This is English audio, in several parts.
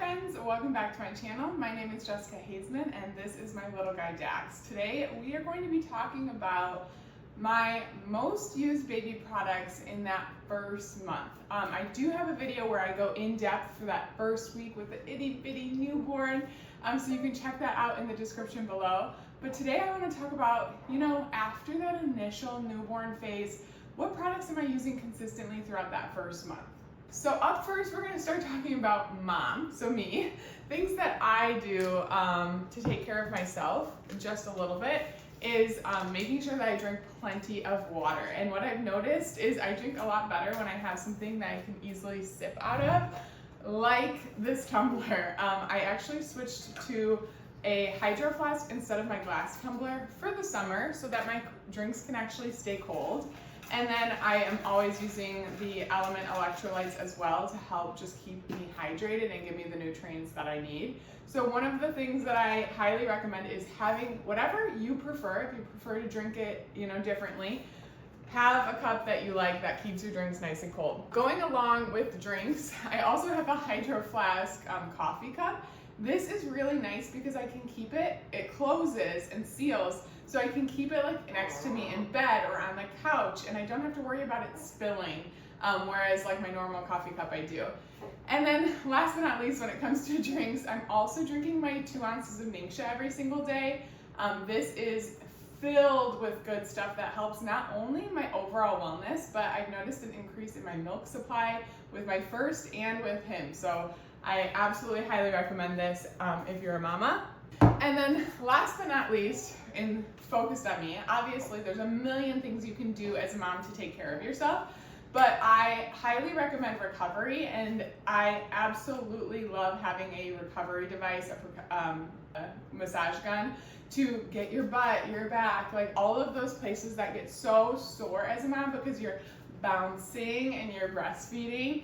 friends, welcome back to my channel. My name is Jessica Hazeman and this is my little guy Dax. Today we are going to be talking about my most used baby products in that first month. I do have a video where I go in depth for that first week with the itty bitty newborn, so you can check that out in the description below. But today I want to talk about, after that initial newborn phase, what products am I using consistently throughout that first month? So up first, we're going to start talking about mom, so me, things that I do to take care of myself just a little bit is making sure that I drink plenty of water. And what I've noticed is I drink a lot better when I have something that I can easily sip out of, like this tumbler. I actually switched to a hydro flask instead of my glass tumbler for the summer so that my drinks can actually stay cold. And then I am always using the Element electrolytes as well to help just keep me hydrated and give me the nutrients that I need. So one of the things that I highly recommend is having whatever you prefer. If you prefer to drink it, differently, have a cup that you like that keeps your drinks nice and cold. Going along with drinks, I also have a hydro flask coffee cup. This is really nice because I can keep it closes and seals, so I can keep it like next to me in bed or on the couch, and I don't have to worry about it spilling, whereas like my normal coffee cup I do. And then last but not least, when it comes to drinks, I'm also drinking my 2 ounces of Ningxia every single day. This is filled with good stuff that helps not only my overall wellness, but I've noticed an increase in my milk supply with my first and with him. So I absolutely highly recommend this if you're a mama. And then last but not least, and focused on me, obviously there's a million things you can do as a mom to take care of yourself, but I highly recommend recovery, and I absolutely love having a recovery device, a massage gun to get your butt, your back, like all of those places that get so sore as a mom because you're bouncing and you're breastfeeding.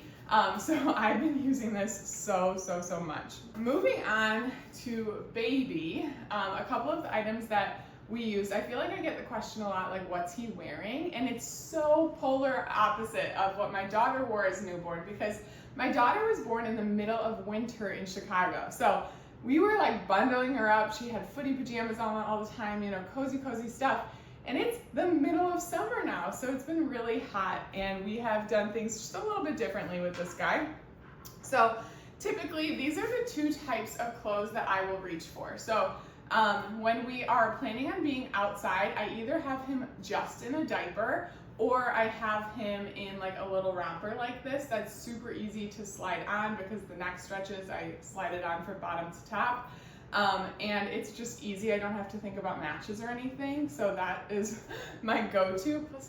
So I've been using this so much. Moving on to baby, a couple of the items that we use, I feel like I get the question a lot, like what's he wearing? And it's so polar opposite of what my daughter wore as a newborn, because my daughter was born in the middle of winter in Chicago. So we were like bundling her up. She had footy pajamas on all the time, cozy stuff. And it's the middle of summer now, so it's been really hot, and we have done things just a little bit differently with this guy. So typically, these are the 2 types of clothes that I will reach for. So when we are planning on being outside, I either have him just in a diaper, or I have him in like a little romper like this that's super easy to slide on because the neck stretches. I slide it on from bottom to top. And it's just easy. I don't have to think about matches or anything. So that is my go-to. Plus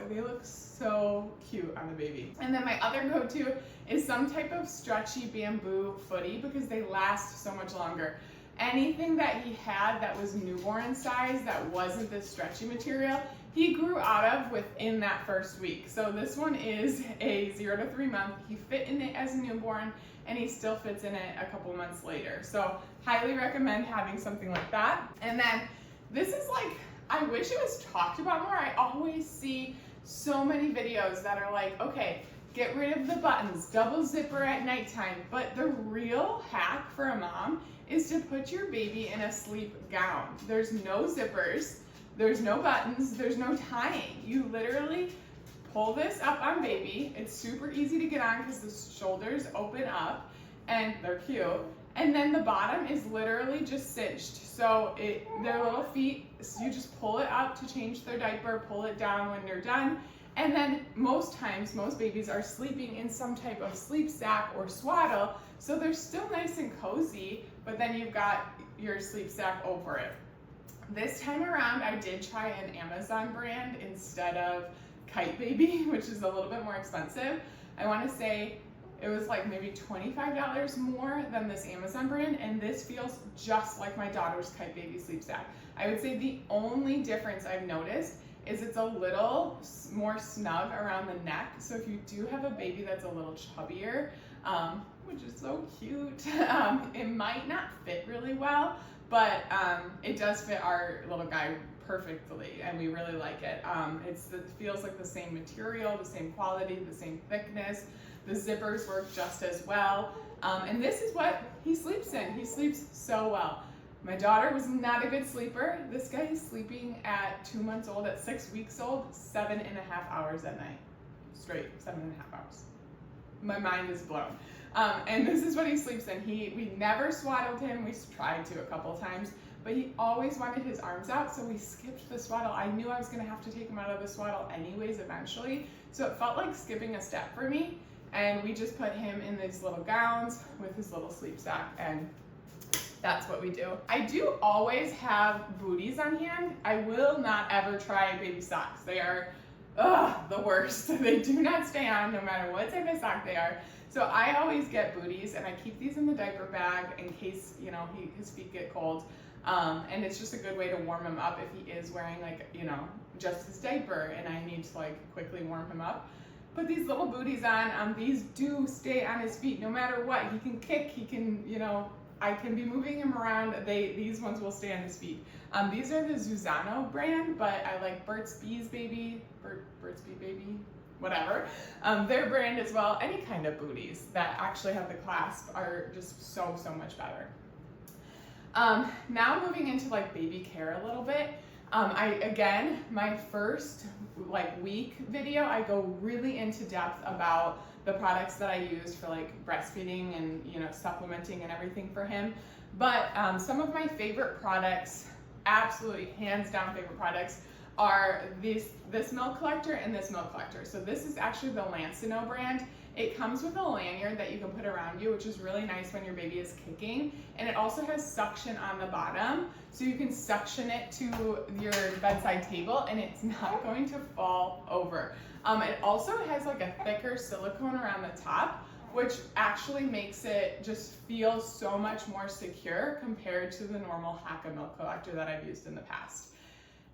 they look so cute on the baby. And then my other go-to is some type of stretchy bamboo footy because they last so much longer. Anything that he had that was newborn size that wasn't this stretchy material, he grew out of within that first week. So this one is a 0 to 3 month. He fit in it as a newborn, and he still fits in it a couple months later. So highly recommend having something like that. And then this is like, I wish it was talked about more. I always see so many videos that are like, okay, get rid of the buttons, double zipper at nighttime. But the real hack for a mom is to put your baby in a sleep gown. There's no zippers, there's no buttons, there's no tying. You literally pull this up on baby. It's super easy to get on because the shoulders open up and they're cute. And then the bottom is literally just cinched. So their little feet, you just pull it up to change their diaper, pull it down when you're done. And then most times, most babies are sleeping in some type of sleep sack or swaddle. So they're still nice and cozy, but then you've got your sleep sack over it. This time around, I did try an Amazon brand instead of Kite Baby, which is a little bit more expensive. I want to say it was like maybe $25 more than this Amazon brand, and this feels just like my daughter's Kite Baby sleep sack. I would say the only difference I've noticed is it's a little more snug around the neck. So if you do have a baby that's a little chubbier, which is so cute, it might not fit really well, but it does fit our little guy perfectly, and we really like it. It feels like the same material, the same quality, the same thickness. The zippers work just as well. And this is what he sleeps in. He sleeps so well. My daughter was not a good sleeper. This guy is sleeping at 2 months old, at 6 weeks old, 7.5 hours at night. Straight, 7.5 hours. My mind is blown. And this is what he sleeps in. We never swaddled him. We tried to a couple of times, but he always wanted his arms out, so we skipped the swaddle. I knew I was gonna have to take him out of the swaddle anyways eventually, so it felt like skipping a step for me. And we just put him in these little gowns with his little sleep sack, and that's what we do. I do always have booties on hand. I will not ever try baby socks. They are the worst. They do not stay on no matter what type of sock they are. So I always get booties, and I keep these in the diaper bag in case, you know, his feet get cold. And it's just a good way to warm him up if he is wearing, like, you know, just his diaper and I need to like quickly warm him up. Put these little booties on. These do stay on his feet no matter what. He can kick, he can, you know, I can be moving him around. These ones will stay on his feet. These are the Zuzano brand, but I like Burt's Bees Baby, Burt's Bee Baby, whatever. Their brand as well. Any kind of booties that actually have the clasp are just so much better. Now moving into like baby care a little bit. Again, my first like week video, I go really into depth about the products that I use for like breastfeeding and, you know, supplementing and everything for him. But some of my favorite products, absolutely hands down favorite products, are this milk collector and this milk collector. So this is actually the Lancino brand. It comes with a lanyard that you can put around you, which is really nice when your baby is kicking. And it also has suction on the bottom, so you can suction it to your bedside table and it's not going to fall over. It also has like a thicker silicone around the top, which actually makes it just feel so much more secure compared to the normal Haka milk collector that I've used in the past.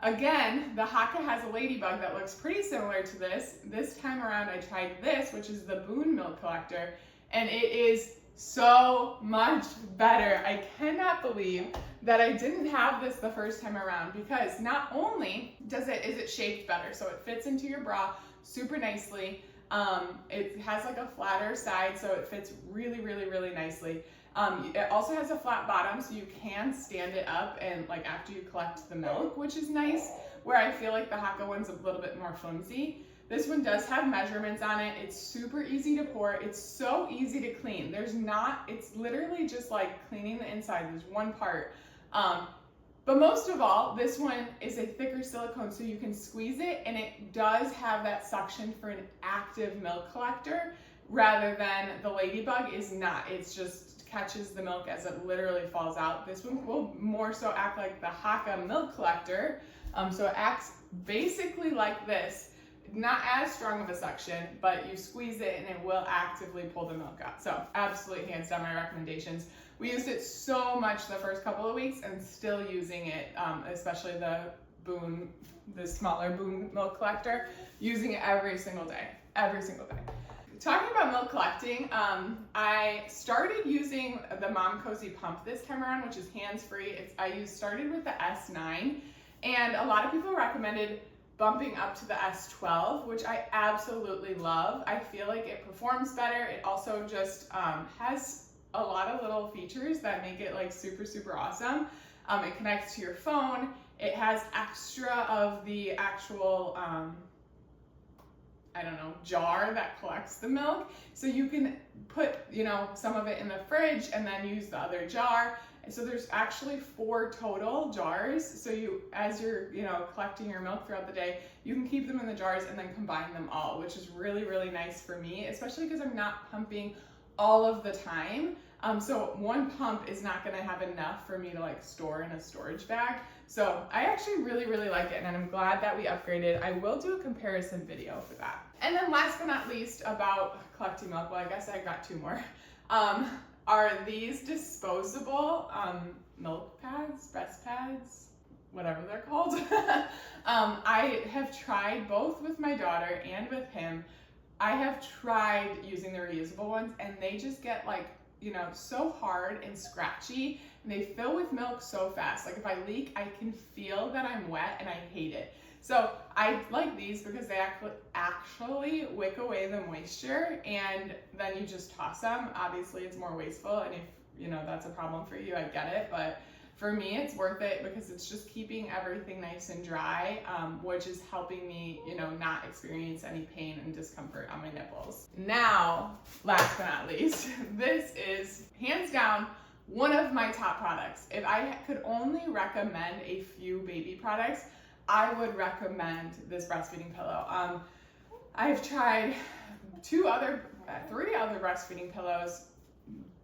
Again, the Haka has a ladybug that looks pretty similar to this. This time around I tried this, which is the Boone milk collector, and it is so much better. I cannot believe that I didn't have this the first time around, because not only is it shaped better, so it fits into your bra super nicely. It has like a flatter side, so it fits really nicely. It also has a flat bottom, so you can stand it up and like after you collect the milk, which is nice, where I feel like the Haka one's a little bit more flimsy. This one does have measurements on it. It's super easy to pour. It's so easy to clean. It's literally just like cleaning the inside. There's one part. But most of all, this one is a thicker silicone, so you can squeeze it, and it does have that suction for an active milk collector, rather than the ladybug is not. It's just catches the milk as it literally falls out. This one will more so act like the Haka milk collector. So it acts basically like this. Not as strong of a suction, but you squeeze it and it will actively pull the milk out. So absolutely hands down my recommendations. We used it so much the first couple of weeks and still using it, especially the smaller Boone milk collector, using it every single day. Talking about milk collecting, I started using the Mom Cozy pump this time around, which is hands-free. I started with the S9, and a lot of people recommended bumping up to the S12, which I absolutely love. I feel like it performs better. It also just has a lot of little features that make it like super awesome. It connects to your phone. It has extra of the actual jar that collects the milk, so you can put, you know, some of it in the fridge and then use the other jar. And so there's actually 4 total jars, so as you're, you know, collecting your milk throughout the day, you can keep them in the jars and then combine them all, which is really nice for me, especially because I'm not pumping all of the time. So one pump is not going to have enough for me to like store in a storage bag. So I actually really like it, and I'm glad that we upgraded. I will do a comparison video for that. And then last but not least about collecting milk, well, I guess I got 2 more, are these disposable milk pads, breast pads, whatever they're called. I have tried both with my daughter and with him. I have tried using the reusable ones, and they just get like, you know, so hard and scratchy, and they fill with milk so fast. Like if I leak, I can feel that I'm wet and I hate it. So I like these because they actually wick away the moisture, and then you just toss them. Obviously it's more wasteful, and if that's a problem for you, I get it, but for me it's worth it because it's just keeping everything nice and dry, which is helping me not experience any pain and discomfort on my nipples. Now, last but not least, this is hands down one of my top products. If I could only recommend a few baby products, I would recommend this breastfeeding pillow. I've tried 3 other breastfeeding pillows.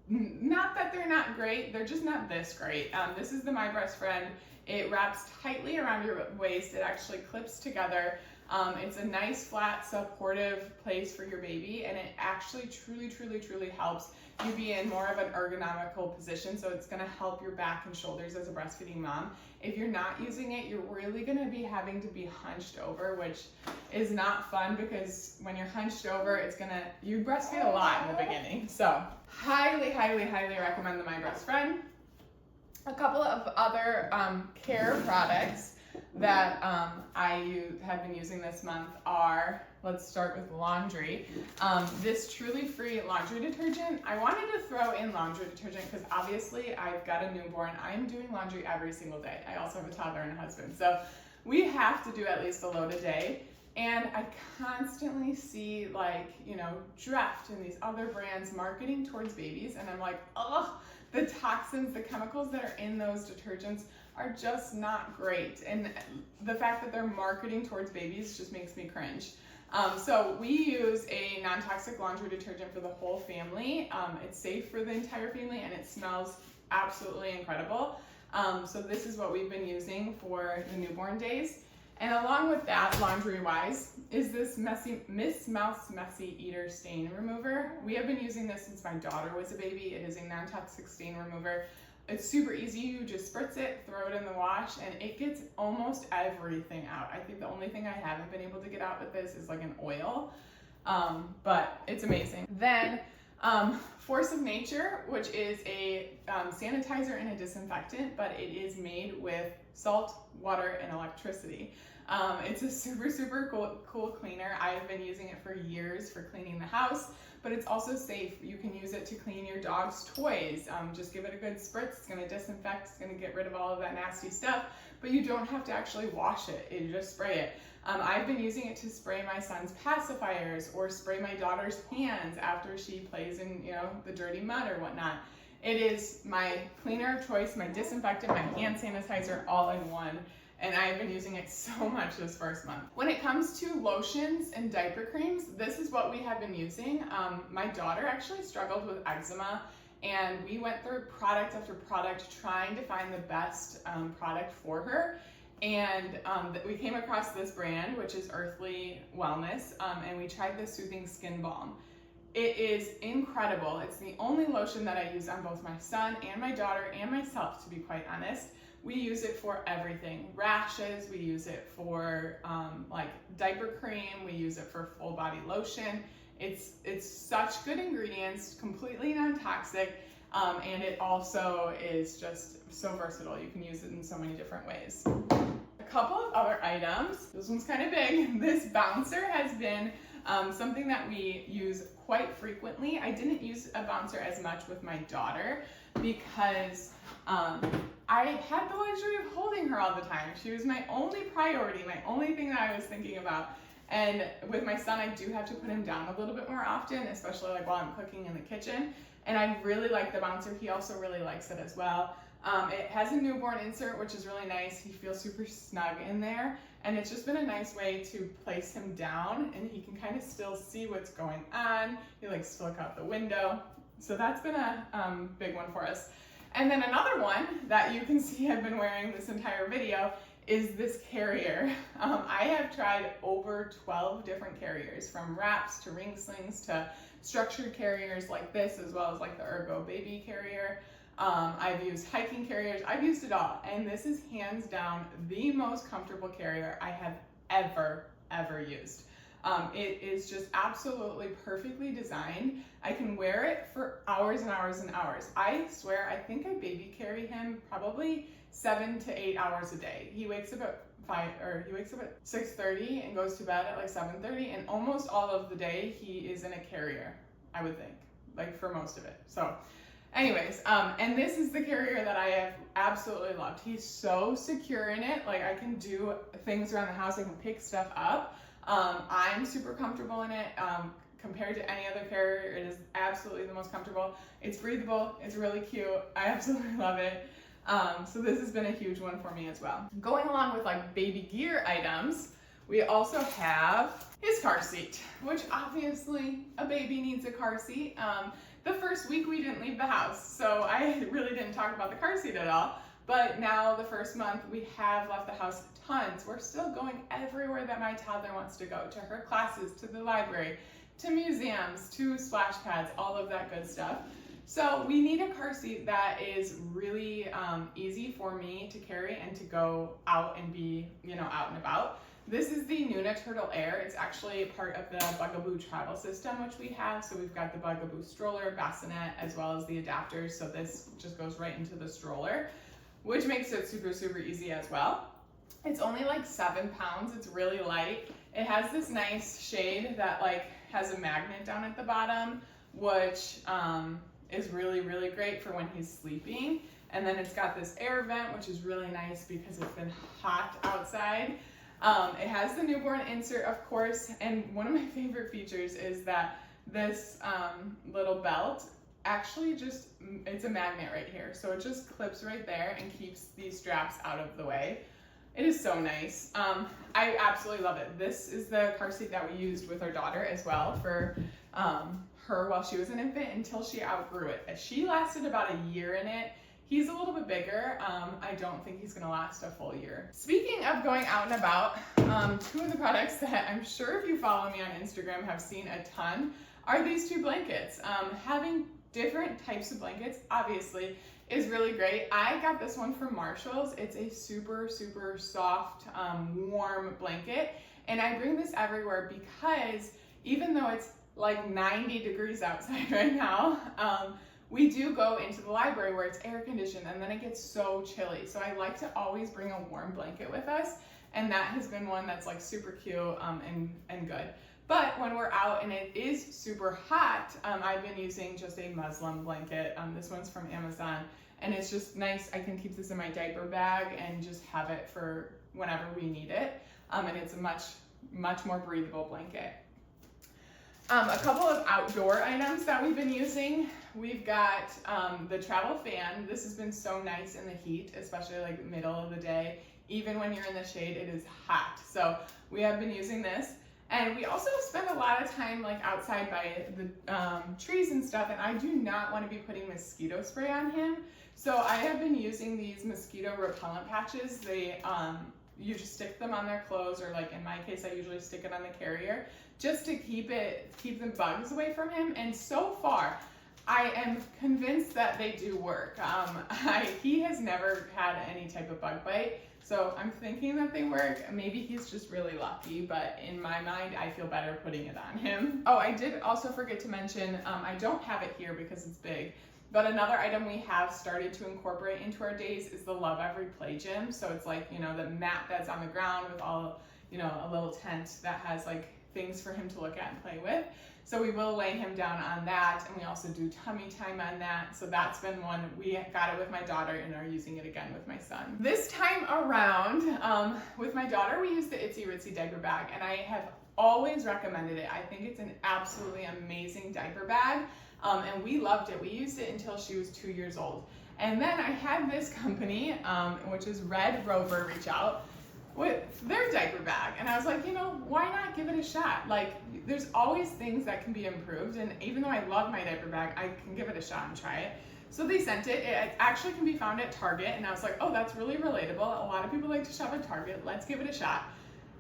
Not that they're not great, they're just not this great. This is the My Breast Friend. It wraps tightly around your waist. It actually clips together. It's a nice, flat, supportive place for your baby, and it actually truly helps you be in more of an ergonomical position, so it's gonna help your back and shoulders as a breastfeeding mom. If you're not using it, you're really gonna be having to be hunched over, which is not fun because when you're hunched over, you breastfeed a lot in the beginning. So highly recommend the My Breast Friend. A couple of other care products that I have been using this month are, let's start with laundry. This Truly Free laundry detergent. I wanted to throw in laundry detergent because obviously I've got a newborn. I'm doing laundry every single day. I also have a toddler and a husband. So we have to do at least a load a day. And I constantly see Dreft and these other brands marketing towards babies. And I'm like, oh, the toxins, the chemicals that are in those detergents are just not great. And the fact that they're marketing towards babies just makes me cringe. So we use a non-toxic laundry detergent for the whole family. It's safe for the entire family and it smells absolutely incredible. So this is what we've been using for the newborn days. And along with that, laundry-wise, is this Miss Mouth's Messy Eater Stain Remover. We have been using this since my daughter was a baby. It is a non-toxic stain remover. It's super easy. You just spritz it, throw it in the wash, and it gets almost everything out. I think the only thing I haven't been able to get out with this is like an oil, but it's amazing. Then Force of Nature, which is a sanitizer and a disinfectant, but it is made with salt, water, and electricity. It's a super cool cleaner. I've been using it for years for cleaning the house, but it's also safe. You can use it to clean your dog's toys. Just give it a good spritz. It's gonna disinfect, it's gonna get rid of all of that nasty stuff, but you don't have to actually wash it. You just spray it. I've been using it to spray my son's pacifiers or spray my daughter's hands after she plays in, the dirty mud or whatnot. It is my cleaner of choice, my disinfectant, my hand sanitizer, all in one. And I've been using it so much this first month. When it comes to lotions and diaper creams, this is what we have been using. My daughter actually struggled with eczema, and we went through product after product trying to find the best product for her. And we came across this brand, which is Earthly Wellness, and we tried the Soothing Skin Balm. It is incredible. It's the only lotion that I use on both my son and my daughter and myself, to be quite honest. We use it for everything. Rashes, we use it for like diaper cream, we use it for full body lotion. It's such good ingredients, completely non-toxic, and it also is just so versatile. You can use it in so many different ways. A couple of other items. This one's kind of big. This bouncer has been something that we use quite frequently. I didn't use a bouncer as much with my daughter because I had the luxury of holding her all the time. She was my only priority, my only thing that I was thinking about. And with my son, I do have to put him down a little bit more often, especially like while I'm cooking in the kitchen. And I really like the bouncer. He also really likes it as well. It has a newborn insert, which is really nice. He feels super snug in there. And it's just been a nice way to place him down, and he can kind of still see what's going on. He likes to look out the window. So that's been a big one for us. And then another one that you can see I've been wearing this entire video is this carrier. I have tried over 12 different carriers, from wraps to ring slings to structured carriers like this, as well as like the Ergo baby carrier. I've used hiking carriers. I've used it all. And this is hands down the most comfortable carrier I have ever used. It is just absolutely perfectly designed. I can wear it for hours and hours and hours. I swear, I think I baby carry him probably 7 to 8 hours a day. He wakes up at he wakes up at 6:30 and goes to bed at like 7:30, and almost all of the day he is in a carrier, I would think, like for most of it. So anyways, and this is the carrier that I have absolutely loved. He's so secure in it. Like I can do things around the house. I can pick stuff up. I'm super comfortable in it. Compared to any other carrier, it is absolutely the most comfortable. It's breathable. It's really cute. I absolutely love it. So this has been a huge one for me as well. Going along with like baby gear items, we also have his car seat, which obviously a baby needs a car seat. The first week we didn't leave the house, so I really didn't talk about the car seat at all. But now the first month we have left the house tons. We're still going everywhere that my toddler wants to go, to her classes, to the library, to museums, to splash pads, all of that good stuff. So we need a car seat that is really easy for me to carry and to go out and be, out and about. This is the Nuna Turtle Air. It's actually part of the Bugaboo travel system, which we have. So we've got the Bugaboo stroller, bassinet, as well as the adapters. So this just goes right into the stroller, which makes it super, super easy as well. It's only like 7 pounds. It's really light. It has this nice shade that like has a magnet down at the bottom, which is really, really great for when he's sleeping. And then it's got this air vent, which is really nice because it's been hot outside. It has the newborn insert, of course, and one of my favorite features is that this little belt actually it's a magnet right here. So it just clips right there and keeps these straps out of the way. It is so nice. I absolutely love it. This is the car seat that we used with our daughter as well for her while she was an infant until she outgrew it. She lasted about a year in it. He's a little bit bigger. I don't think he's gonna last a full year. Speaking of going out and about, 2 of the products that I'm sure if you follow me on Instagram have seen a ton are these 2 blankets. Having different types of blankets, obviously, is really great. I got this one from Marshall's. It's a super, super soft, warm blanket. And I bring this everywhere because even though it's like 90 degrees outside right now, we do go into the library where it's air conditioned and then it gets so chilly. So I like to always bring a warm blanket with us. And that has been one that's like super cute and good. But when we're out and it is super hot, I've been using just a muslin blanket. This one's from Amazon and it's just nice. I can keep this in my diaper bag and just have it for whenever we need it. And it's a much, much more breathable blanket. A couple of outdoor items that we've been using. We've got the travel fan. This has been so nice in the heat, especially like middle of the day. Even when you're in the shade, it is hot. So we have been using this. And we also spend a lot of time like outside by the trees and stuff, and I do not want to be putting mosquito spray on him. So I have been using these mosquito repellent patches. They you just stick them on their clothes, or like in my case, I usually stick it on the carrier just to keep the bugs away from him. And so far, I am convinced that they do work. He has never had any type of bug bite. So I'm thinking that they work. Maybe he's just really lucky, but in my mind, I feel better putting it on him. Oh, I did also forget to mention, I don't have it here because it's big, but another item we have started to incorporate into our days is the Love Every Play Gym. So it's like, the mat that's on the ground with all, a little tent that has like things for him to look at and play with. So we will lay him down on that, and we also do tummy time on that. So that's been one. We got it with my daughter and are using it again with my son. This time around, with my daughter, we use the Itsy Ritsy diaper bag, and I have always recommended it. I think it's an absolutely amazing diaper bag, and we loved it. We used it until she was 2 years old. And then I had this company, which is Red Rover, reach out with their diaper bag, and I was like, why not give it a shot? Like, there's always things that can be improved, and even though I love my diaper bag, I can give it a shot and try it. So they sent it. It actually can be found at Target, and I was like, oh, that's really relatable. A lot of people like to shop at Target. Let's give it a shot.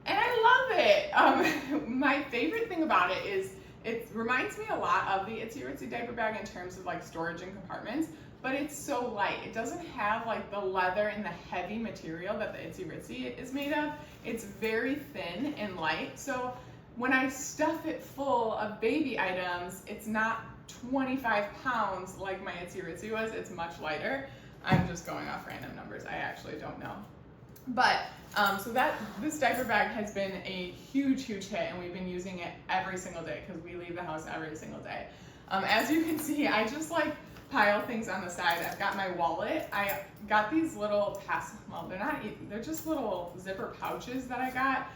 And I love it. My favorite thing about it is it reminds me a lot of the Itsy Ritsy diaper bag in terms of like storage and compartments, but it's so light. It doesn't have like the leather and the heavy material that the Itsy Ritsy is made of. It's very thin and light. So when I stuff it full of baby items, it's not 25 pounds like my Itsy Ritsy was. It's much lighter. I'm just going off random numbers. I actually don't know. But so this diaper bag has been a huge hit, and we've been using it every single day because we leave the house every single day. As you can see, I just like pile things on the side. I've got my wallet. I got these little they're just little zipper pouches that I got,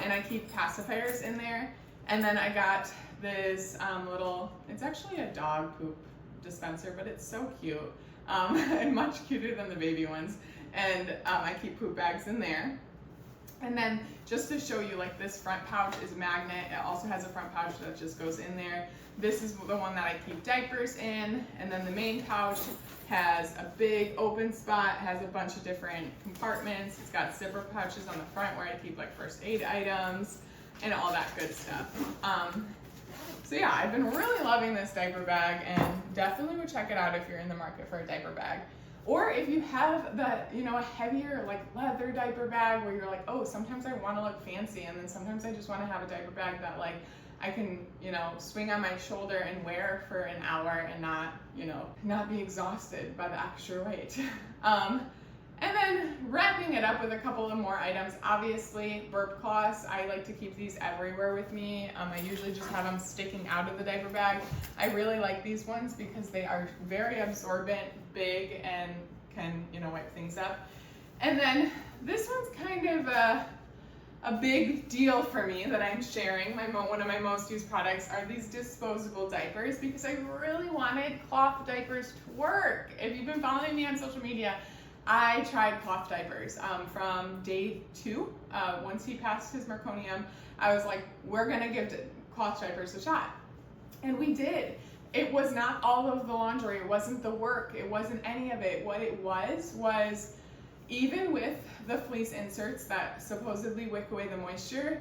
and I keep pacifiers in there. And then I got this it's actually a dog poop dispenser, but it's so cute, and much cuter than the baby ones. And I keep poop bags in there. And then just to show you, like, this front pouch is a magnet. It also has a front pouch that just goes in there. This is the one that I keep diapers in. And then the main pouch has a big open spot, has a bunch of different compartments. It's got zipper pouches on the front where I keep like first aid items and all that good stuff. So yeah, I've been really loving this diaper bag, and definitely would check it out if you're in the market for a diaper bag. Or if you have that, a heavier like leather diaper bag where you're like, oh, sometimes I want to look fancy, and then sometimes I just want to have a diaper bag that like I can, swing on my shoulder and wear for an hour and not be exhausted by the extra weight. And then wrapping it up with a couple of more items, obviously burp cloths. I like to keep these everywhere with me. I usually just have them sticking out of the diaper bag. I really like these ones because they are very absorbent, big, and can, wipe things up. And then this one's kind of a big deal for me that I'm sharing. One of my most used products are these disposable diapers, because I really wanted cloth diapers to work. If you've been following me on social media, I tried cloth diapers from day 2. Once he passed his meconium, I was like, we're gonna give cloth diapers a shot. And we did. It was not all of the laundry, it wasn't the work, it wasn't any of it. What it was even with the fleece inserts that supposedly wick away the moisture,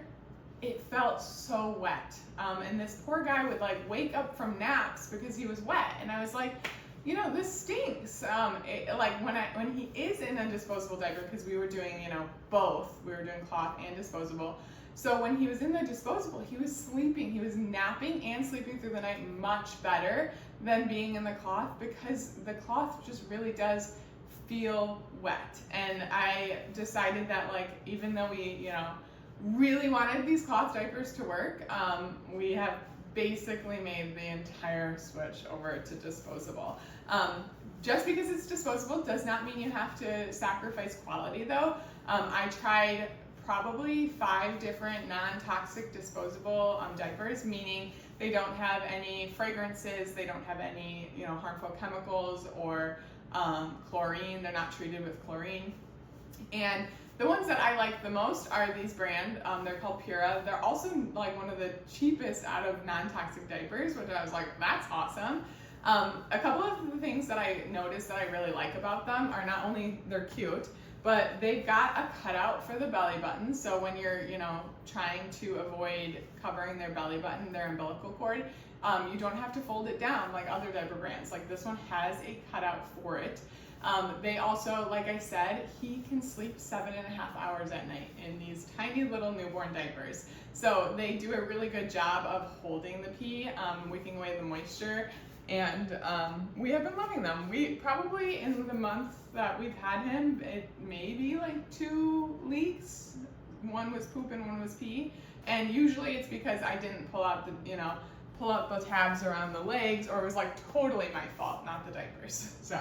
it felt so wet. And this poor guy would like wake up from naps because he was wet. And I was like, this stinks. Like when he is in a disposable diaper, because we were doing, both. We were doing cloth and disposable. So when he was in the disposable, he was sleeping. He was napping and sleeping through the night much better than being in the cloth, because the cloth just really does feel wet. And I decided that, like, even though we, really wanted these cloth diapers to work, we have basically made the entire switch over to disposable. Just because it's disposable does not mean you have to sacrifice quality, though. I tried probably 5 different non-toxic disposable diapers, meaning they don't have any fragrances, they don't have any harmful chemicals or chlorine. They're not treated with chlorine. And the ones that I like the most are these brand. They're called Pura. They're also like one of the cheapest out of non-toxic diapers, which I was like, that's awesome. A couple of the things that I noticed that I really like about them are not only they're cute, but they've got a cutout for the belly button. So when you're, trying to avoid covering their belly button, their umbilical cord, you don't have to fold it down like other diaper brands. Like this one has a cutout for it. They also, like I said, he can sleep 7.5 hours at night in these tiny little newborn diapers. So they do a really good job of holding the pee, wicking away the moisture, and we have been loving them. We probably, in the month that we've had him, it may be like 2 leaks. One was poop and one was pee. And usually it's because I didn't pull out the tabs around the legs, or it was like totally my fault, not the diapers. So.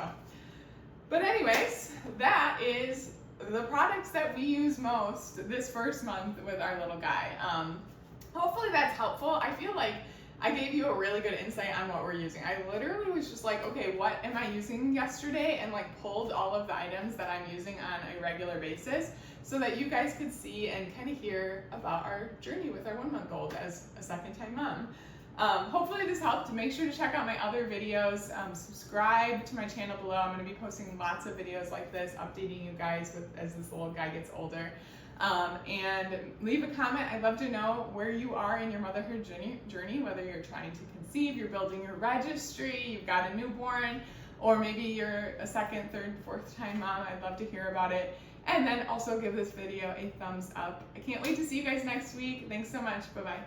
But anyways, that is the products that we use most this first month with our little guy. Hopefully that's helpful. I feel like I gave you a really good insight on what we're using. I literally was just like, okay, what am I using yesterday? And like pulled all of the items that I'm using on a regular basis so that you guys could see and kind of hear about our journey with our 1-month-old as a second-time mom. Hopefully this helped. Make sure to check out my other videos. Subscribe to my channel below. I'm going to be posting lots of videos like this, updating you guys as this little guy gets older. And leave a comment. I'd love to know where you are in your motherhood journey, whether you're trying to conceive, you're building your registry, you've got a newborn, or maybe you're a second, third, fourth time mom. I'd love to hear about it. And then also give this video a thumbs up. I can't wait to see you guys next week. Thanks so much. Bye-bye.